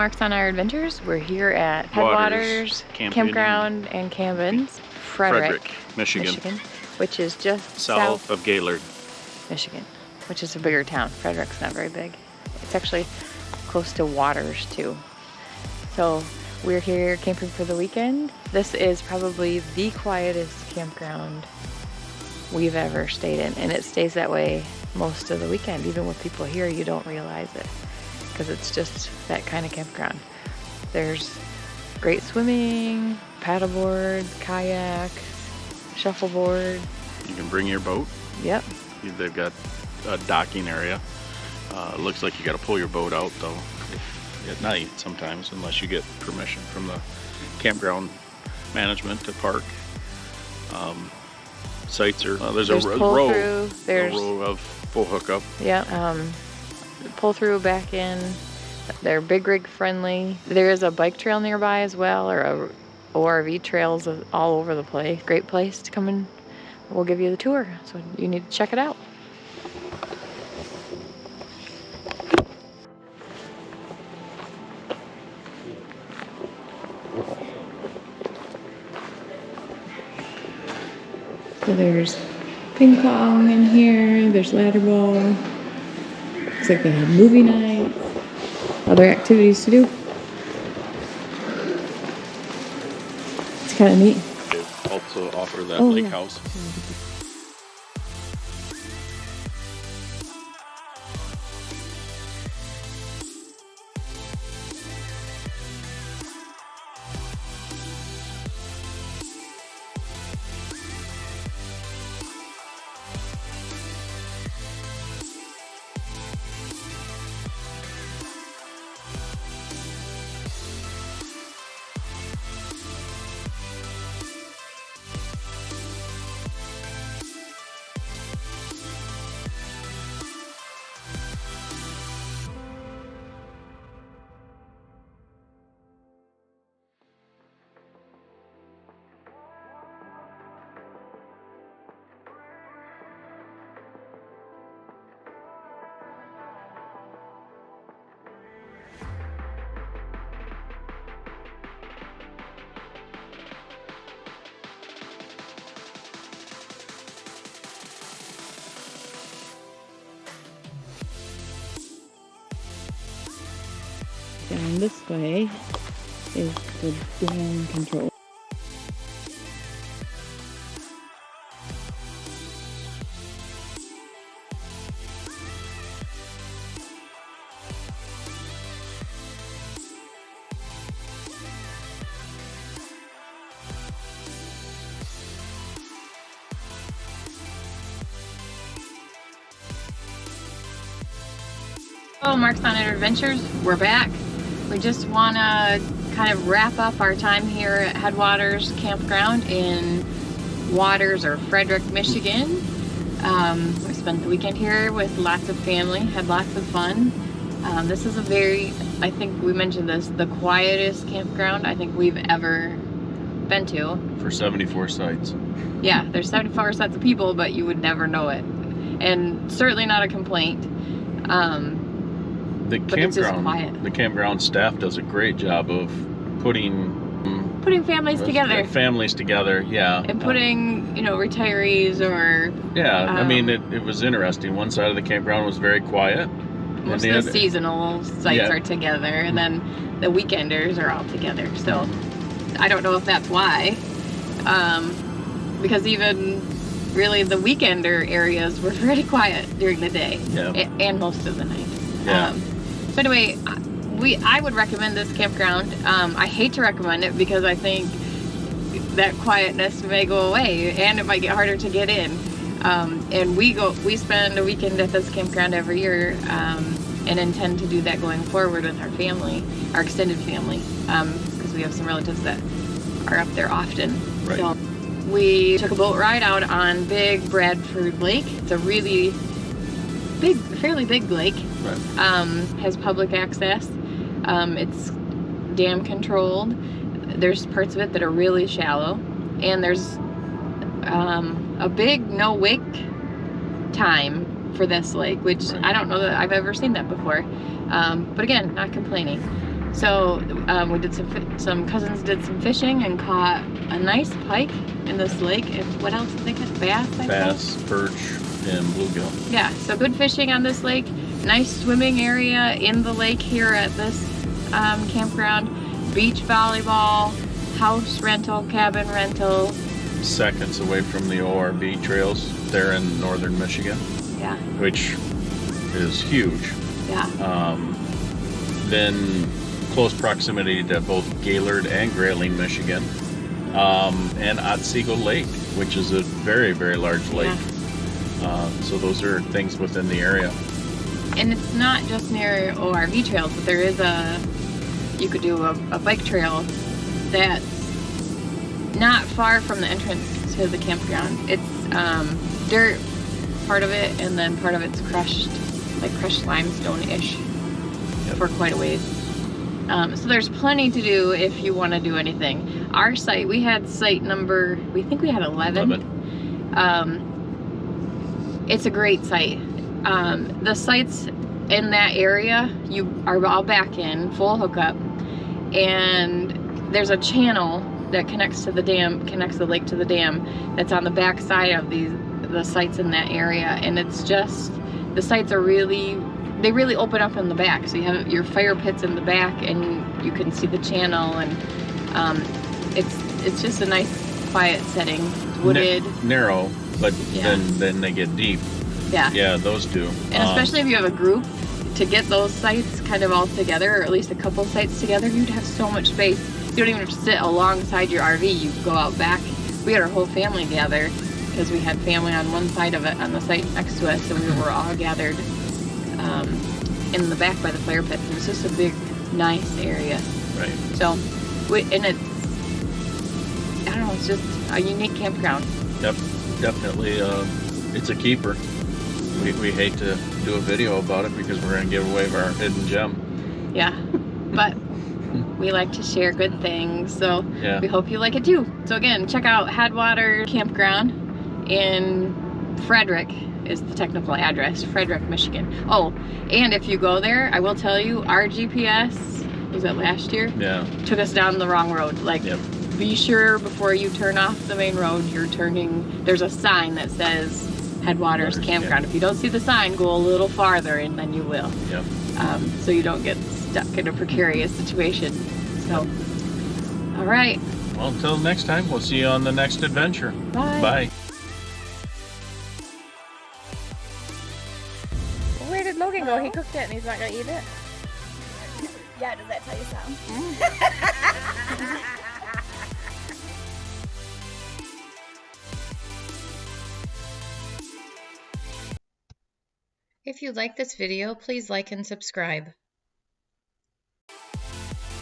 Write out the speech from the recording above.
Marks on Our Adventures. We're here at Headwaters, Campground and Cabins, Frederick, Michigan, which is just south of Gaylord, Michigan, which is a bigger town. Frederick's not very big. It's actually close to Waters too. So we're here camping for the weekend. This is probably the quietest campground we've ever stayed in, and it stays that way most of the weekend. Even with people here, you don't realize it because it's just that kind of campground. There's great swimming, paddleboards, kayaks, shuffleboard. You can bring your boat. Yep. They've got a docking area. Looks like you got to pull your boat out though at night sometimes, unless you get permission from the campground management to park. Sites are there's a row of full hookup. Yeah. Pull through back in. They're big rig friendly. There is a bike trail nearby as well, or ORV trails all over the place. Great place to come in. We'll give you the tour, so you need to check it out. So there's ping pong in here, there's ladder ball. Looks like they have movie nights, other activities to do. It's kind of neat. They also offer that lake house. Down this way is the dam control. Oh, Marks on Our Adventures, we're back. We just want to kind of wrap up our time here at Headwaters Campground in Waters or Frederick, Michigan. We spent the weekend here with lots of family, had lots of fun. This is a very, I think we mentioned this, the quietest campground I think we've ever been to. For 74 sites. Yeah, there's 74 sets of people, but you would never know it. And certainly not a complaint. The campground staff does a great job of putting families together, yeah. And putting, you know, retirees or... Yeah, I mean, it was interesting. One side of the campground was very quiet. Most of the seasonal sites are together, and then the weekenders are all together. So I don't know if that's why. Because even really the weekender areas were very quiet during the day and most of the night. Yeah. So anyway, I would recommend this campground. I hate to recommend it because I think that quietness may go away and it might get harder to get in. And we spend a weekend at this campground every year and intend to do that going forward with our family, our extended family, because we have some relatives that are up there often. Right. So we took a boat ride out on Big Bradford Lake. It's a really fairly big lake. Right. Has public access. It's dam controlled. There's parts of it that are really shallow, and there's a big no wake time for this lake, which I don't know that I've ever seen that before. But again, not complaining. So we did some cousins did some fishing and caught a nice pike in this lake. And what else did they catch? Bass, I Bass, think? perch, and bluegill. Yeah, so good fishing on this lake. Nice swimming area in the lake here at this campground. Beach volleyball, house rental, cabin rental. Seconds away from the ORV trails there in northern Michigan. Yeah. Which is huge. Yeah. Then close proximity to both Gaylord and Grayling, Michigan. And Otsego Lake, which is a very, very large lake. Yeah. So those are things within the area. And it's not just near ORV trails, but there is you could do a bike trail that's not far from the entrance to the campground. It's dirt, part of it, and then part of it's crushed limestone-ish for quite a ways. So there's plenty to do if you want to do anything. Our site, we had site number, we think we had 11. It's a great site. The sites in that area, you are all back in, full hookup, and there's a channel that connects to the dam, connects the lake to the dam, that's on the back side of the sites in that area, and it's just, the sites are they really open up in the back, so you have your fire pits in the back, and you can see the channel, and it's just a nice quiet setting, wooded, narrow, but yeah. then they get deep. Yeah. Yeah, those do. And especially if you have a group, to get those sites kind of all together, or at least a couple sites together, you'd have so much space. You don't even have to sit alongside your RV. You go out back. We had our whole family gather because we had family on one side of it, on the site next to us, so we were all gathered in the back by the fire pits. And it's just a big, nice area. Right. So, and it's, I don't know, it's just a unique campground. Yep, definitely. It's a keeper. We hate to do a video about it because we're going to give away our hidden gem. Yeah, but we like to share good things, so yeah. We hope you like it too. So again, check out Headwaters Campground in Frederick is the technical address, Frederick, Michigan. Oh, and if you go there, I will tell you, our GPS, was it last year? Yeah. Took us down the wrong road. Like, yep. Be sure before you turn off the main road, you're turning, there's a sign that says Headwaters Campground. Yeah. If you don't see the sign, go a little farther and then you will. Yep. So you don't get stuck in a precarious situation. So, all right. Well, until next time, we'll see you on the next adventure. Bye. Bye. Where did Logan go? He cooked it and he's not going to eat it? Yeah, does that tell you something? If you like this video, please like and subscribe.